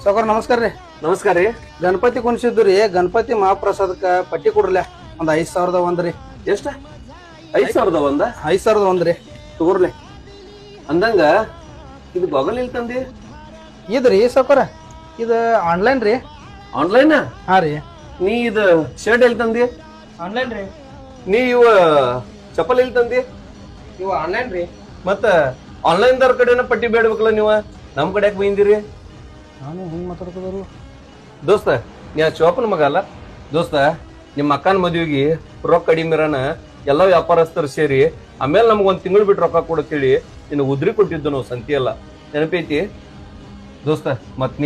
ಸಾವ್ಕಾರ ನಮಸ್ಕಾರ ರೀ. ನಮಸ್ಕಾರ ರೀ. ಗಣಪತಿ ಕುಣಿಸಿದ್ದು ರೀ. ಗಣಪತಿ ಮಹಾಪ್ರಸಾದಕ್ಕ ಪಟ್ಟಿ ಕೊಡ್ರಲ್ಲ ಒಂದ್ 5,000 ರೀ. ಎಷ್ಟ? 5,000 5,000 ರೀ. ತಗೋರ್ಲೆ ಅಂದಂಗ ಇದು ಬಗಲ್ ಇಲ್ಲಿ ತಂದಿ ಇದ್ರಿ ಸಾವ್ಕಾರ, ಇದು ಆನ್ಲೈನ್ ರೀ. ಆನ್ಲೈನ್? ಹಾ ರೀ. ನೀ ಇದು ಶರ್ಟ್ ಎಲ್ಲಿ ತಂದಿ? ಆನ್ಲೈನ್ ರೀ. ನೀ ಇವ ಚಪ್ಪಲ್ ಎಲ್ಲಿ ತಂದಿ? ಇವು ಆನ್ಲೈನ್ ರೀ. ಮತ್ತ ಆನ್ಲೈನ್ ದವ್ರ ಕಡೆನ ಪಟ್ಟಿ ಬೇಡ್ಬೇಕಲ್ಲ ನೀವ, ನಮ್ ಕಡೆ ಯಾಕೆ ಬೈಂದಿರಿ? ನಾನು ಹಿಂಗ್ ಮಾತಾಡ್ಕೋದ್ರು ದೋಸ್ತ. ನೀ ಆ ಚೋಪನ ಮಗ ಅಲ್ಲ ದೋಸ್ತ. ನಿಮ್ಮ ಅಕ್ಕನ ಮದ್ವಿಗೆ ರೊಕ್ಕ ಕಡಿಮೆರನ ಎಲ್ಲ ವ್ಯಾಪಾರಸ್ಥರು ಸೇರಿ ಆಮೇಲೆ ನಮ್ಗೊಂದ್ ತಿಂಗಳು ಬಿಟ್ಟು ರೊಕ್ಕ ಕೊಡತ್ತೇಳಿ ನಿನ್ನ ಉದ್ರಿ ಕೊಟ್ಟಿದ್ದು ನಾವು ಸಂತಿ ಎಲ್ಲ ನೆನಪೈತಿ ದೋಸ್ತ. ಮತ್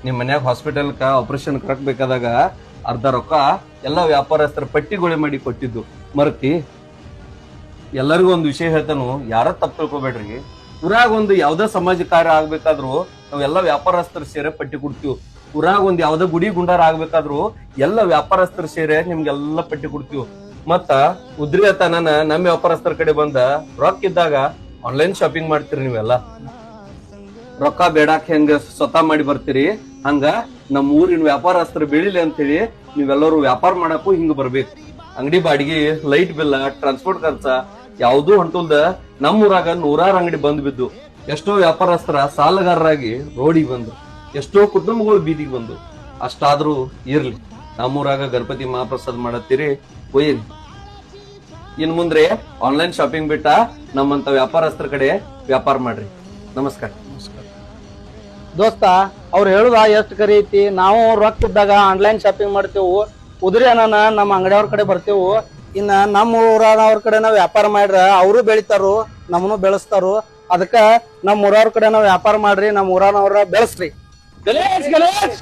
ನಿಮ್ ಮನ್ಯಾಗ ಹಾಸ್ಪಿಟಲ್ಕ ಆಪರೇಷನ್ ಕರಕ್ ಬೇಕಾದಾಗ ಅರ್ಧ ರೊಕ್ಕ ಎಲ್ಲ ವ್ಯಾಪಾರಸ್ಥರ ಪಟ್ಟಿಗೊಳೆ ಮಾಡಿ ಕೊಟ್ಟಿದ್ದು ಮರತಿ. ಎಲ್ಲರಿಗೂ ಒಂದು ವಿಷಯ ಹೇಳ್ತಾನು, ಯಾರ ತಪ್ಪು ತಿಳ್ಕೊಬೇಡ್ರಿ. ಊರಾಗ ಒಂದು ಯಾವ್ದೇ ಸಮಾಜ ಕಾರ್ಯ ಆಗ್ಬೇಕಾದ್ರು ನಾವೆಲ್ಲ ವ್ಯಾಪಾರಸ್ಥರು ಸೇರೆ ಪಟ್ಟಿ ಕೊಡ್ತೀವಿ. ಊರಾಗ ಒಂದ್ ಯಾವ್ದೇ ಗುಡಿ ಗುಂಡಾರ ಆಗ್ಬೇಕಾದ್ರು ಎಲ್ಲ ವ್ಯಾಪಾರಸ್ಥರು ಸೇರೆ ನಿಮ್ಗೆಲ್ಲ ಪಟ್ಟಿ ಕೊಡ್ತೀವಿ. ಮತ್ತ ಉದ್ರಿ ಆತನ ನಮ್ಮ ವ್ಯಾಪಾರಸ್ಥರ ಕಡೆ ಬಂದ ರೊಕ್ಕ ಇದ್ದಾಗ ಆನ್ಲೈನ್ ಶಾಪಿಂಗ್ ಮಾಡ್ತೀರಿ ನೀವೆಲ್ಲ. ರೊಕ್ಕ ಬೇಡಾಕ್ ಹೆಂಗ ಸ್ವತಃ ಮಾಡಿ ಬರ್ತೀರಿ, ಹಂಗ ನಮ್ ಊರಿನ ವ್ಯಾಪಾರಸ್ಥರು ಬೆಳಿಲಿ ಅಂತ ಹೇಳಿ ನೀವೆಲ್ಲರೂ ವ್ಯಾಪಾರ ಮಾಡಕ್ಕೂ ಹಿಂಗ ಬರ್ಬೇಕು. ಅಂಗಡಿ ಬಾಡಿಗೆ, ಲೈಟ್ ಬಿಲ್, ಟ್ರಾನ್ಸ್ಪೋರ್ಟ್ ಖರ್ಚ ಯಾವ್ದೂ ಹೊಂಟಲ್ದ ನಮ್ಮ ಊರಾಗ 100 ಅಂಗಡಿ ಬಂದ್ ಬಿದ್ದು. ಎಷ್ಟೋ ವ್ಯಾಪಾರಸ್ಥರ ಸಾಲಗಾರರಾಗಿ ರೋಡಿಗೆ ಬಂದ್ರು, ಎಷ್ಟೋ ಕುಟುಂಬಗಳು ಬೀದಿಗೆ ಬಂದು. ಅಷ್ಟಾದ್ರೂ ಇರ್ಲಿ, ನಮ್ಮೂರಾಗ ಗಣಪತಿ ಮಹಾಪ್ರಸಾದ್ ಮಾಡತ್ತೀರಿ, ಒಯ್ಯಿರಿ. ಇನ್ ಮುಂದ್ರೆ ಆನ್ಲೈನ್ ಶಾಪಿಂಗ್ ಬಿಟ್ಟ ನಮ್ಮಂತ ವ್ಯಾಪಾರಸ್ಥರ ಕಡೆ ವ್ಯಾಪಾರ ಮಾಡ್ರಿ. ನಮಸ್ಕಾರ. ದೋಸ್ತ, ಅವ್ರು ಹೇಳುದ ಎಷ್ಟ್ ಕರಿ ಐತಿ. ನಾವು ರೊಕ್ಕ ಇದ್ದಾಗ ಆನ್ಲೈನ್ ಶಾಪಿಂಗ್ ಮಾಡ್ತೇವು. ಉದ್ರಿ ಅನ್ನ ನಮ್ಮ ಅಂಗಡಿಯವ್ರ ಕಡೆ ಬರ್ತೇವು. ಇನ್ನ ನಮ್ಮ ಊರವ್ರ ಕಡೆ ನಾವ್ ವ್ಯಾಪಾರ ಮಾಡ್ರ ಅವರು ಬೆಳಿತಾರು, ನಮ್ಮನ್ನು ಬೆಳೆಸ್ತಾರು. ಅದಕ್ಕ ನಮ್ಮ ಊರವ್ರ ಕಡೆ ನಾವ್ ವ್ಯಾಪಾರ ಮಾಡ್ರಿ, ನಮ್ಮ ಊರವ್ರ ಬೆಳೆಸ್ರಿ. ಗಣೇಶ್ ಗಣೇಶ್